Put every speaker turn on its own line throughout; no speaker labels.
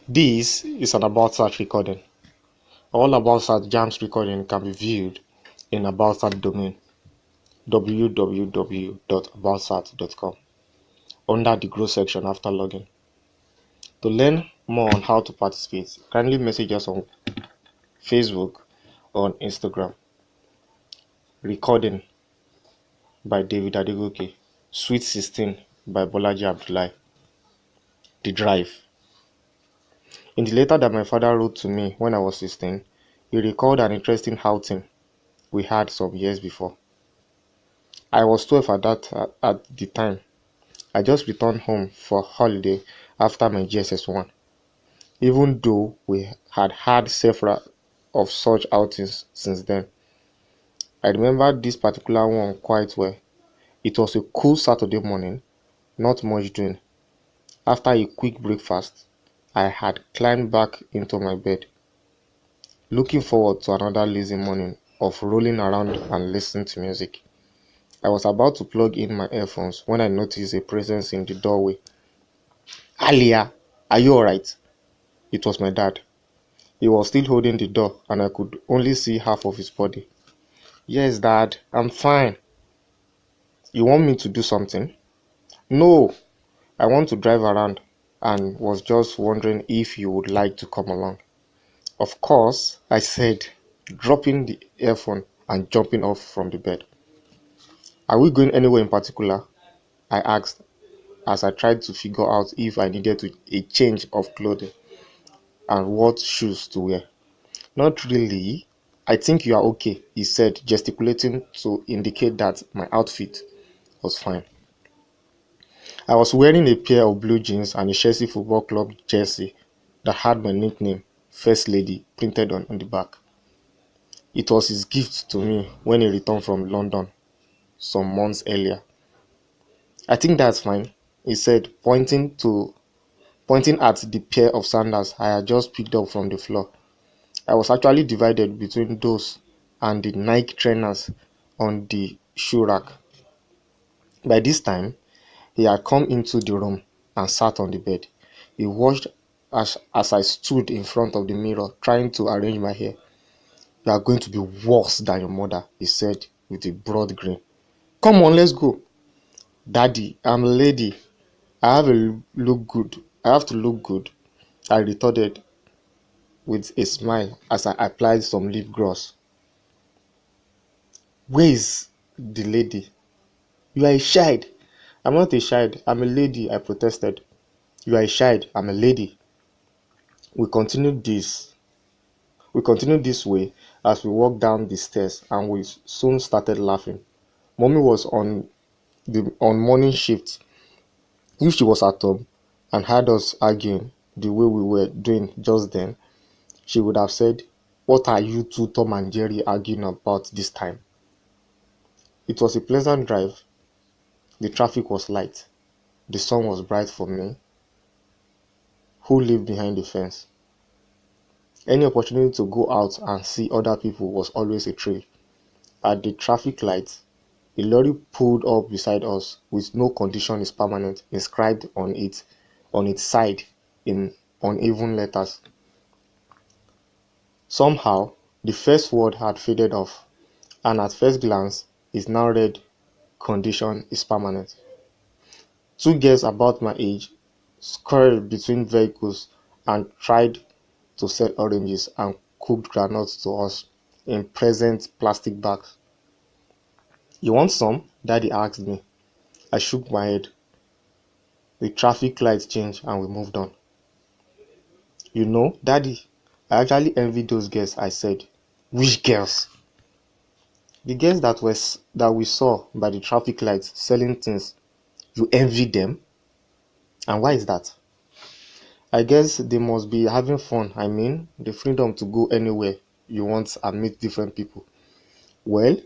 This is an About Search recording. All About Search Jambs recording can be viewed in About Search domain www.aboutsearch.com under the Grow section after login. To learn more on how to participate, kindly message us on Facebook or on Instagram. Recording by David Adegoke. Sweet 16 by Bolaji Abdullahi. The Drive. In the letter that my father wrote to me when I was 16, he recalled an interesting outing we had some years before. I was 12 at the time. I just returned home for holiday after my GSS1, even though we had had several of such outings since then. I remember this particular one quite well. It was a cool Saturday morning, not much doing. After a quick breakfast, I had climbed back into my bed, looking forward to another lazy morning of rolling around and listening to music. I was about to plug in my earphones when I noticed a presence in the doorway. Alia, are you alright? It was my dad. He was still holding the door and I could only see half of his body. Yes, Dad, I'm fine. You want me to do something? No, I want to drive around and was just wondering if you would like to come along. Of course, I said, dropping the earphone and jumping off from the bed. Are we going anywhere in particular? I asked as I tried to figure out if I needed a change of clothing and what shoes to wear. Not really. I think you are okay, he said, gesticulating to indicate that my outfit was fine. I was wearing a pair of blue jeans and a Chelsea Football Club jersey that had my nickname, First Lady, printed on the back. It was his gift to me when he returned from London some months earlier. I think that's fine, he said, pointing at the pair of sandals I had just picked up from the floor. I was actually divided between those and the Nike trainers on the shoe rack. By this time, he had come into the room and sat on the bed. He watched as I stood in front of the mirror trying to arrange my hair. You are going to be worse than your mother, he said with a broad grin. Come on, let's go. Daddy, I'm a lady. I have to look good. I retorted with a smile as I applied some lip gloss. Where is the lady? You are a child. I'm not a child. I'm a lady, I protested. You are a child. I'm a lady. We continued this. We continued this way as we walked down the stairs and we soon started laughing. Mommy was on morning shift. If she was at home and had us arguing the way we were doing just then, she would have said, "What are you two Tom and Jerry arguing about this time?" It was a pleasant drive. The traffic was light. The sun was bright for me, who lived behind the fence. Any opportunity to go out and see other people was always a thrill. At the traffic light, a lorry pulled up beside us with "No condition is permanent" inscribed on its side in uneven letters. Somehow, the first word had faded off, and at first glance it now read "Condition is permanent." Two girls about my age scurried between vehicles and tried to sell oranges and cooked groundnuts to us in present plastic bags. You want some? Daddy asked me. I shook my head. The traffic lights changed and we moved on. You know, Daddy, I actually envy those girls, I said. Which girls? The girls that we saw by the traffic lights selling things. You envy them? And why is that? I guess they must be having fun. I mean, the freedom to go anywhere you want and meet different people. Well,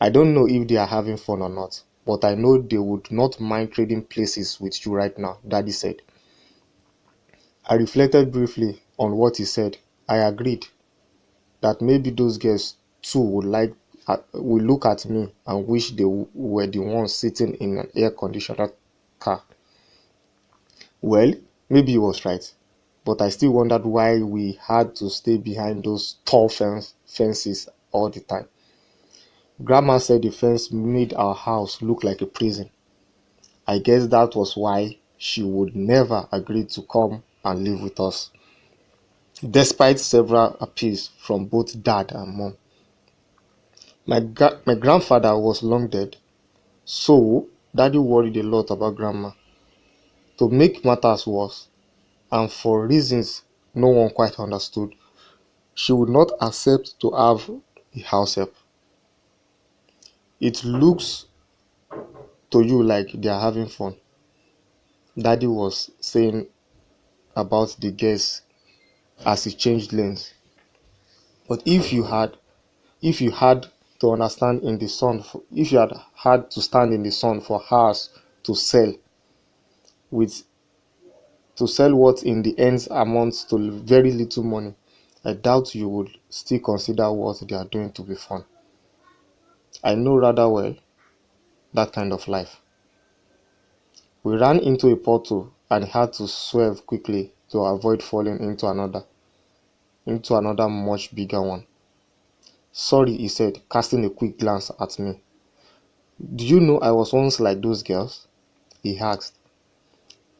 I don't know if they are having fun or not, but I know they would not mind trading places with you right now, Daddy said. I reflected briefly on what he said. I agreed that maybe those girls too would look at me and wish they were the ones sitting in an air-conditioned car. Well, maybe he was right. but I still wondered why we had to stay behind those tall fences all the time. Grandma said the fence made our house look like a prison. I guess that was why she would never agree to come and live with us, despite several appeals from both dad and mom. My grandfather was long dead, so daddy worried a lot about grandma. To make matters worse, and for reasons no one quite understood, she would not accept to have a house help. It looks to you like they are having fun, daddy was saying about the girls as he changed lanes. But if you had to understand in the sun, if you had to stand in the sun for hours to sell with to sell what in the ends amounts to very little money, I doubt you would still consider what they are doing to be fun. I know rather well that kind of life. We ran into a pothole and had to swerve quickly to avoid falling into another much bigger one. Sorry, he said, casting a quick glance at me. Do you know I was once like those girls? He asked,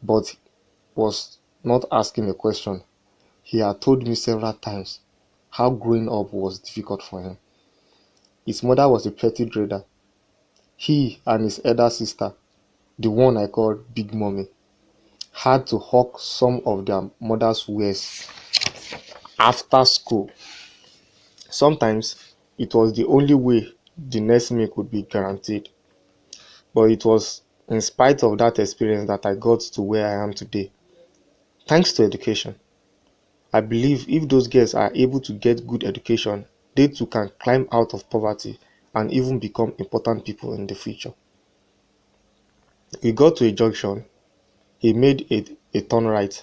but was not asking a question. He had told me several times how growing up was difficult for him. His mother was a petty trader. He and his elder sister, the one I called Big Mommy, had to hawk some of their mother's wares after school. Sometimes it was the only way the next meal could be guaranteed. But it was in spite of that experience that I got to where I am today. Thanks to education. I believe if those girls are able to get good education, they too can climb out of poverty and even become important people in the future. We got to a junction. He made a turn right,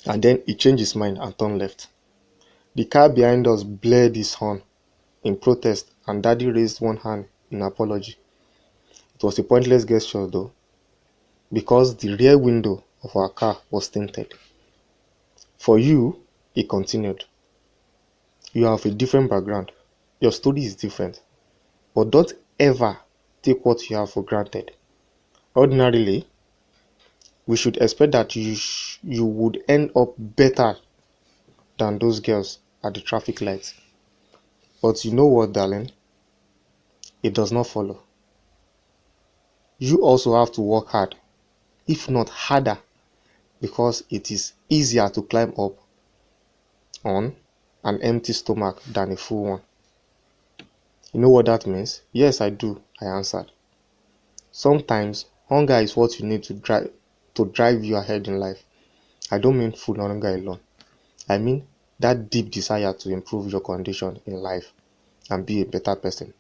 and then he changed his mind and turned left. The car behind us blared his horn in protest, and daddy raised one hand in apology. It was a pointless gesture though, because the rear window of our car was tinted. For you, he continued, you have a different background. Your story is different. But don't ever take what you have for granted. Ordinarily, we should expect that you would end up better than those girls at the traffic lights. But you know what, darling? It does not follow. You also have to work hard, if not harder, because it is easier to climb up on an empty stomach than a full one. You know what that means? Yes, I do, I answered. Sometimes hunger is what you need to drive you ahead in life. I don't mean food hunger alone. I mean that deep desire to improve your condition in life and be a better person.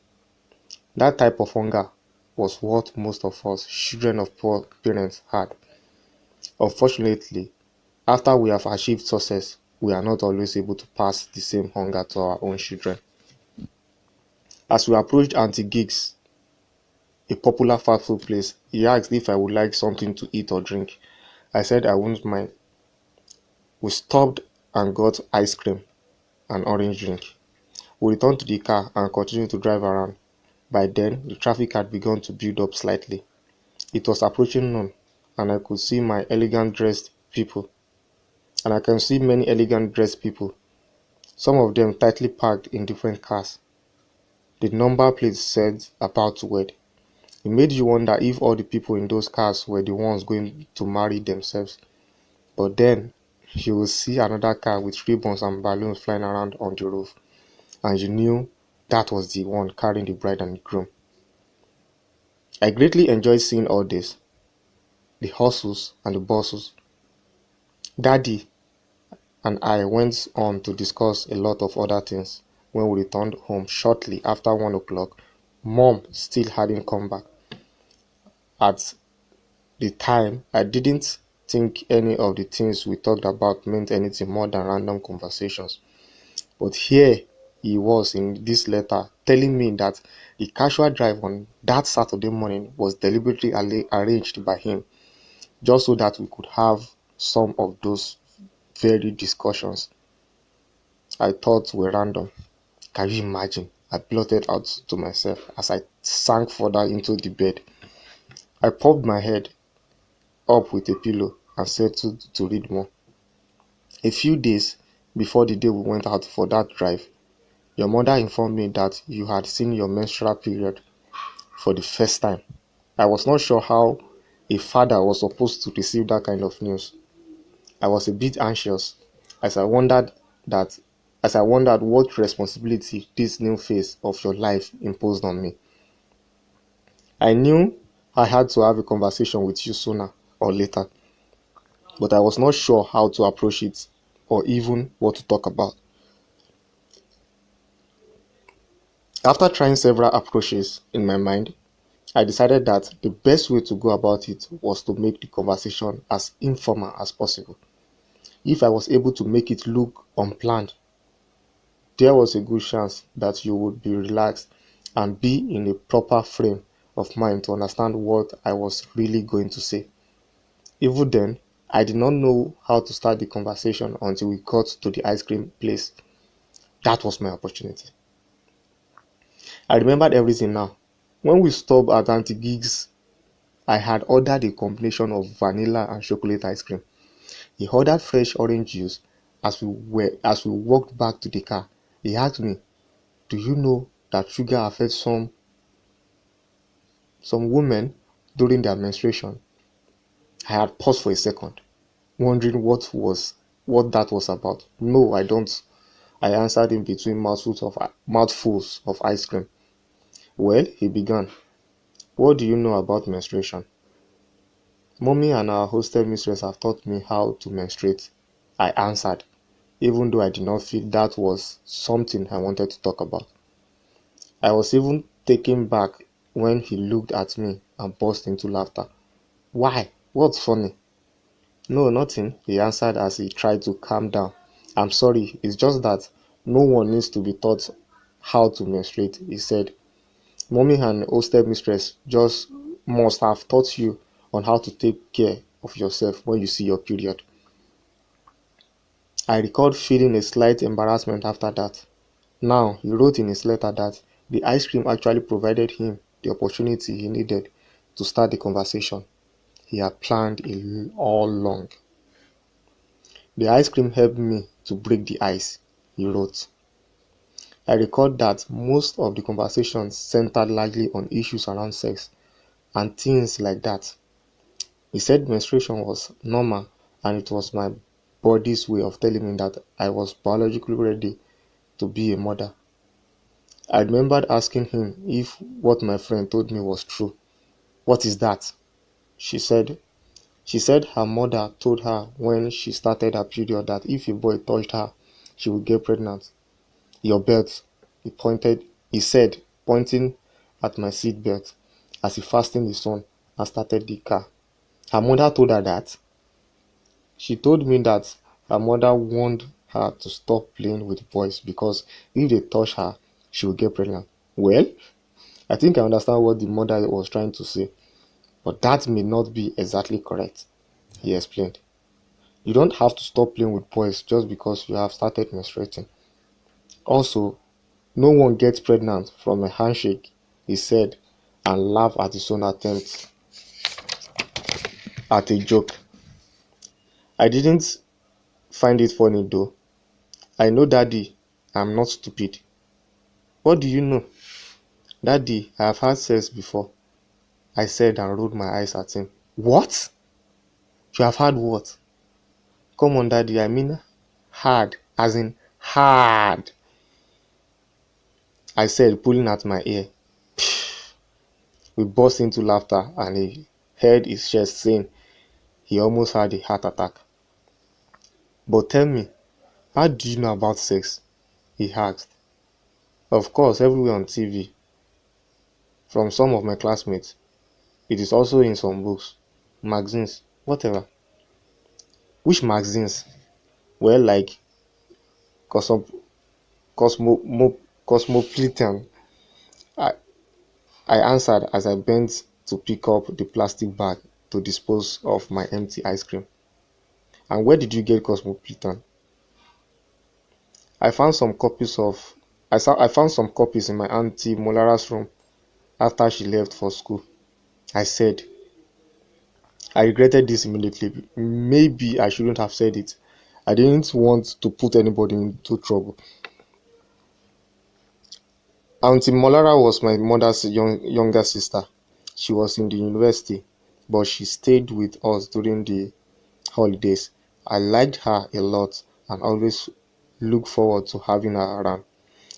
That type of hunger was what most of us, children of poor parents, had. Unfortunately, after we have achieved success, we are not always able to pass the same hunger to our own children. As we approached Auntie Giggs, a popular fast food place, he asked if I would like something to eat or drink. I said I wouldn't mind. We stopped and got ice cream and orange drink. We returned to the car and continued to drive around. By then, the traffic had begun to build up slightly. It was approaching noon, and I could see my elegant dressed people. And I can see many elegant dressed people, some of them tightly packed in different cars. The number plate said about to wed. It made you wonder if all the people in those cars were the ones going to marry themselves. But then you will see another car with ribbons and balloons flying around on the roof, and you knew that was the one carrying the bride and the groom. I greatly enjoyed seeing all this, the hustles and the bustles. Daddy and I went on to discuss a lot of other things. When we returned home shortly after 1 o'clock, Mom still hadn't come back. At the time, I didn't think any of the things we talked about meant anything more than random conversations. But here he was in this letter telling me that the casual drive on that Saturday morning was deliberately arranged by him just so that we could have some of those very discussions I thought were random. Can you imagine? I blurted out to myself as I sank further into the bed. I propped my head up with a pillow and settled to read more. A few days before the day we went out for that drive, your mother informed me that you had seen your menstrual period for the first time. I was not sure how a father was supposed to receive that kind of news. I was a bit anxious as I wondered that as I wondered what responsibility this new phase of your life imposed on me. I knew I had to have a conversation with you sooner or later, but I was not sure how to approach it or even what to talk about. After trying several approaches in my mind, I decided that the best way to go about it was to make the conversation as informal as possible. If I was able to make it look unplanned, there was a good chance that you would be relaxed and be in a proper frame of mind to understand what I was really going to say. Even then, I did not know how to start the conversation until we got to the ice cream place. That was my opportunity. I remembered everything now. When we stopped at Auntie Gig's, I had ordered a combination of vanilla and chocolate ice cream. He ordered fresh orange juice. As we walked back to the car, he asked me, "Do you know that sugar affects some women during their menstruation?" I had paused for a second, wondering what that was about. "No, I don't," I answered in between mouthfuls of ice cream. "Well," he began, "what do you know about menstruation?" "Mommy and our hostel mistress have taught me how to menstruate," I answered, even though I did not feel that was something I wanted to talk about. I was even taken back when he looked at me and burst into laughter. "Why? What's funny?" "No, nothing," he answered as he tried to calm down. "I'm sorry, it's just that no one needs to be taught how to menstruate," he said. "Mommy and hostel mistress just must have taught you on how to take care of yourself when you see your period." I recalled feeling a slight embarrassment after that. Now, he wrote in his letter that the ice cream actually provided him the opportunity he needed to start the conversation he had planned all along. "The ice cream helped me to break the ice," he wrote. I recalled that most of the conversations centered largely on issues around sex and things like that. He said menstruation was normal and it was my body's way of telling me that I was biologically ready to be a mother. I remembered asking him if what my friend told me was true. "What is that?" She said she said her mother told her when she started her period that if a boy touched her, she would get pregnant. "Your belt," he said, pointing at my seat belt as he fastened his own and started the car. Her mother told her that? She told me that her mother warned her to stop playing with boys because if they touch her, she would get pregnant. Well, I think I understand what the mother was trying to say, but that may not be exactly correct, he explained. You don't have to stop playing with boys just because you have started menstruating. Also, no one gets pregnant from a handshake, he said, and laughed at his own attempt at a joke. I didn't find it funny though. I know, Daddy, I'm not stupid. What do you know? Daddy, I have had sex before, I said and rolled my eyes at him. What? You have had what? Come on, Daddy, I mean hard, as in hard, I said, pulling at my ear. We burst into laughter and he heard his chest saying he almost had a heart attack. But tell me, how do you know about sex? He asked. Of course, everywhere on TV, from some of my classmates. It is also in some books, magazines, whatever. Which magazines? Well, like Cosmo, Cosmopolitan, I, I answered as I bent to pick up the plastic bag to dispose of my empty ice cream. And where did you get Cosmopolitan? I found some copies of I found some copies in my auntie Molara's room after she left for school. I said, I regretted this immediately. Maybe I shouldn't have said it. I didn't want to put anybody into trouble. Auntie Molara was my mother's younger sister. She was in the university, but she stayed with us during the holidays. I liked her a lot and always looked forward to having her around.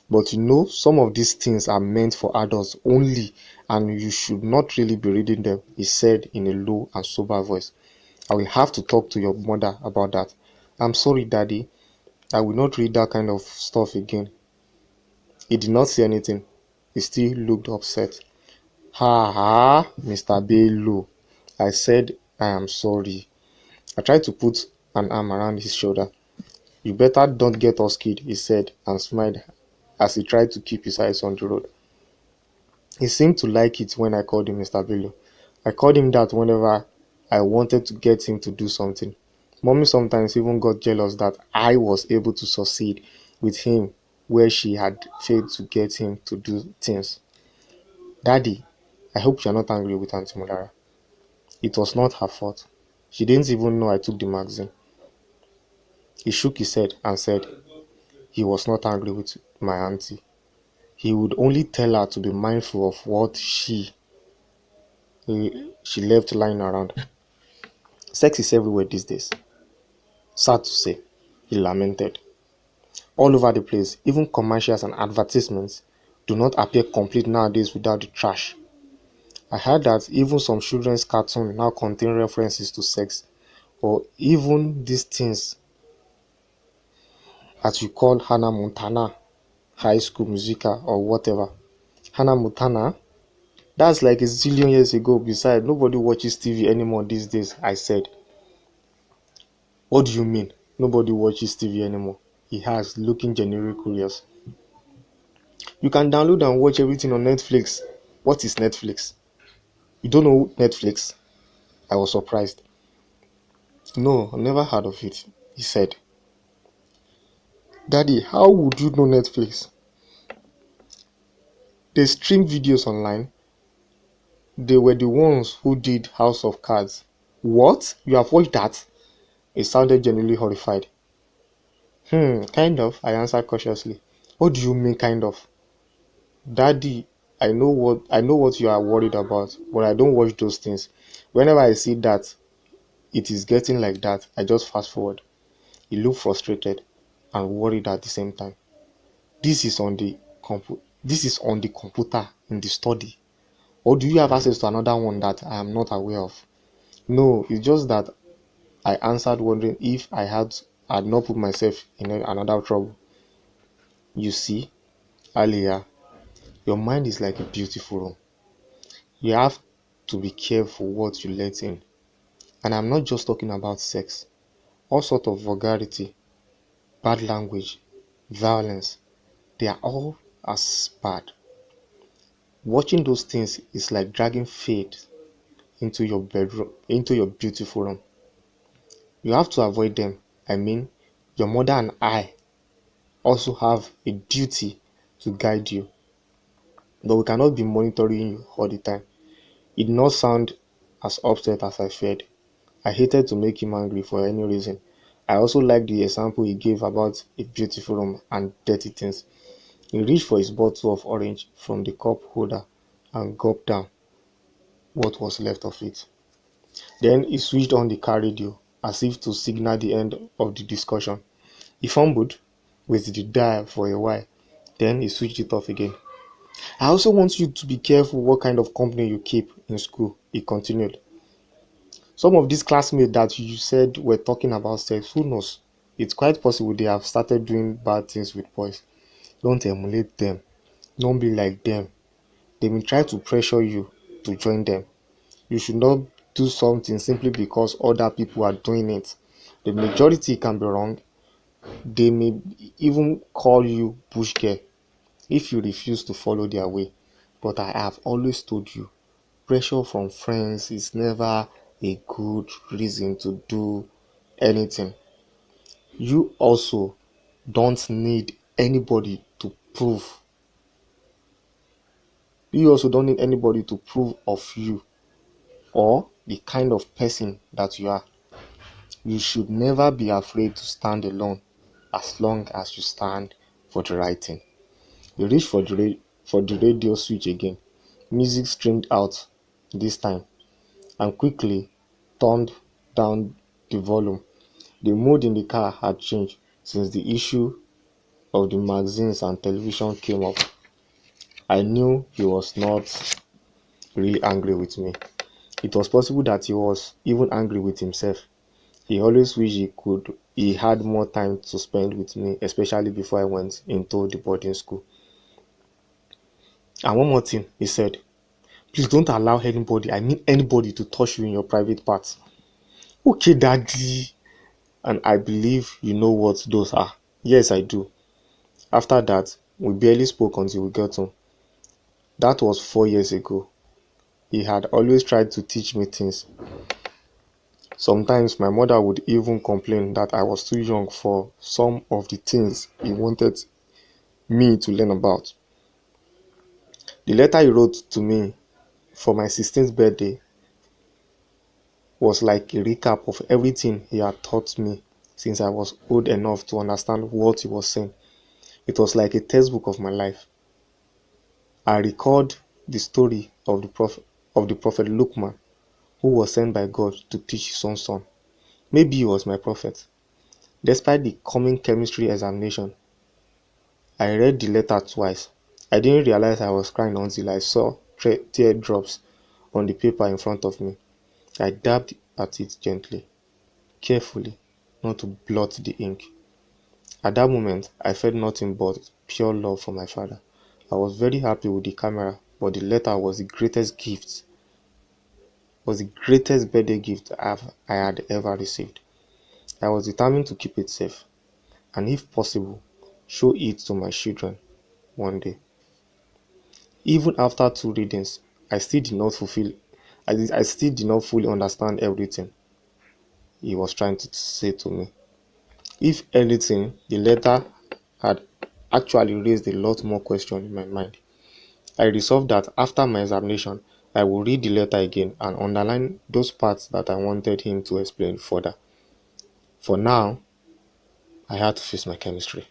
But some of these things are meant for adults only, and you should not really be reading them, he said in a low and sober voice. I will have to talk to your mother about that. I'm sorry, Daddy. I will not read that kind of stuff again. He did not say anything. He still looked upset. Ha ha, Mr. Bello. I said, I am sorry. I tried to put an arm around his shoulder. You better don't get us killed, he said and smiled as he tried to keep his eyes on the road. He seemed to like it when I called him Mr. Bello. I called him that whenever I wanted to get him to do something. Mommy sometimes even got jealous that I was able to succeed with him where she had failed to get him to do things. Daddy, I hope you're not angry with Auntie Molara. It was not her fault. She didn't even know I took the magazine. He shook his head and said he was not angry with my auntie. He would only tell her to be mindful of what she left lying around. Sex is everywhere these days. Sad to say, he lamented. All over the place, even commercials and advertisements do not appear complete nowadays without the trash. I heard that even some children's cartoons now contain references to sex, or even these things as you call Hannah Montana, High School Musical, or whatever. Hannah Montana? That's like a zillion years ago. Besides, nobody watches TV anymore these days, I said. What do you mean? Nobody watches TV anymore? He has, looking genuinely curious. You can download and watch everything on Netflix. What is Netflix? You don't know Netflix? I was surprised. No, I never heard of it, he said. Daddy, how would you know Netflix? They stream videos online. They were the ones who did House of Cards. What? You have watched that? He sounded genuinely horrified. Kind of, I answered cautiously. What do you mean, kind of? Daddy, I know what you are worried about, but I don't watch those things. Whenever I see that it is getting like that, I just fast forward. He looked frustrated and worried at the same time. This is on the computer in the study. Or do you have access to another one that I am not aware of? No, it's just that I answered, wondering if had not put myself in another trouble. You see, Alia, your mind is like a beautiful room. You have to be careful what you let in. And I'm not just talking about sex. All sort of vulgarity, bad language, violence, they are all as bad. Watching those things is like dragging fate into your bedroom, into your beautiful room. You have to avoid them. I mean, your mother and I also have a duty to guide you, but we cannot be monitoring you all the time. It did not sound as upset as I feared. I hated to make him angry for any reason. I also liked the example he gave about a beautiful room and dirty things. He reached for his bottle of orange from the cup holder and gulped down what was left of it. Then he switched on the car radio as if to signal the end of the discussion. He fumbled with the dial for a while, then he switched it off again. I also want you to be careful what kind of company you keep in school, he continued. Some of these classmates that you said were talking about sex, who knows? It's quite possible they have started doing bad things with boys. Don't emulate them. Don't be like them. They may try to pressure you to join them. You should not do something simply because other people are doing it. The majority can be wrong. They may even call you bush girl if you refuse to follow their way. But I have always told you, pressure from friends is never a good reason to do anything. You also don't need anybody to prove. You also don't need anybody to prove of you or the kind of person that you are. You should never be afraid to stand alone as long as you stand for the right thing. You reach for the radio switch again. Music streamed out this time and quickly turned down the volume. The mood in the car had changed since the issue of the magazines and television came up. I knew he was not really angry with me. It was possible that he was even angry with himself. He always wished he had more time to spend with me, especially before I went into the boarding school. And one more thing, he said, please don't allow anybody, I mean anybody, to touch you in your private parts. Okay, daddy. And I believe you know what those are. Yes, I do. After that, we barely spoke until we got home. That was 4 years ago. He had always tried to teach me things. Sometimes my mother would even complain that I was too young for some of the things he wanted me to learn about. The letter he wrote to me for my 16th birthday was like a recap of everything he had taught me since I was old enough to understand what he was saying. It was like a textbook of my life. I recalled the story of the prophet Luqman, who was sent by God to teach his own son. Maybe he was my prophet. Despite the coming chemistry examination, I read the letter twice. I didn't realize I was crying until I saw teardrops on the paper in front of me. I dabbed at it gently, carefully, not to blot the ink. At that moment, I felt nothing but pure love for my father. I was very happy with the camera, but the letter was the greatest birthday gift I had ever received. I was determined to keep it safe, and if possible, show it to my children one day. Even after two readings, I still did not fully understand everything he was trying to say to me. If anything, the letter had actually raised a lot more questions in my mind. I resolved that after my examination, I would read the letter again and underline those parts that I wanted him to explain further. For now, I had to face my chemistry.